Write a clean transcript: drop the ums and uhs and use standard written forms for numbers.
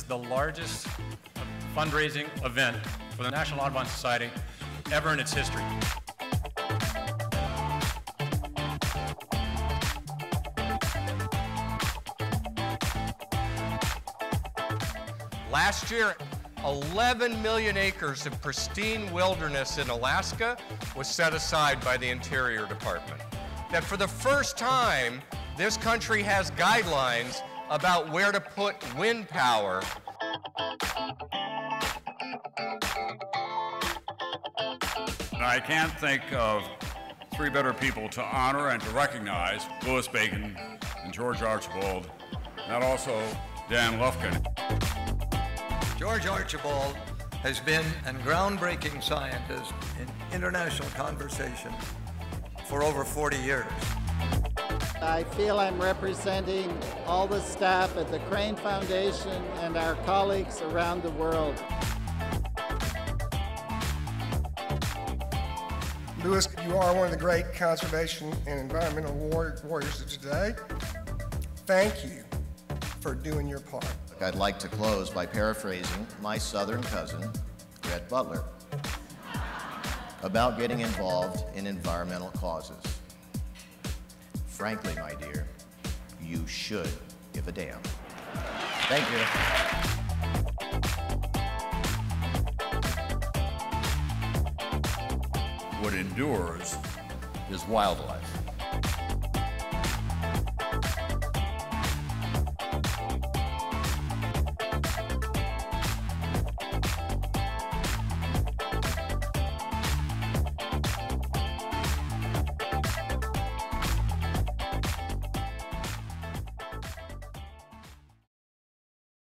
the largest fundraising event for the National Audubon Society ever in its history. Last year, 11 million acres of pristine wilderness in Alaska was set aside by the Interior Department. That for the first time, this country has guidelines about where to put wind power. I can't think of three better people to honor and to recognize Louis Bacon and George Archibald, and also Dan Lufkin. George Archibald has been a groundbreaking scientist in international conversation for over 40 years. I feel I'm representing all the staff at the Crane Foundation and our colleagues around the world. Louis, you are one of the great conservation and environmental warriors of today. Thank you for doing your part. I'd like to close by paraphrasing my Southern cousin, Rhett Butler, about getting involved in environmental causes. Frankly, my dear, you should give a damn. Thank you. What endures is wildlife.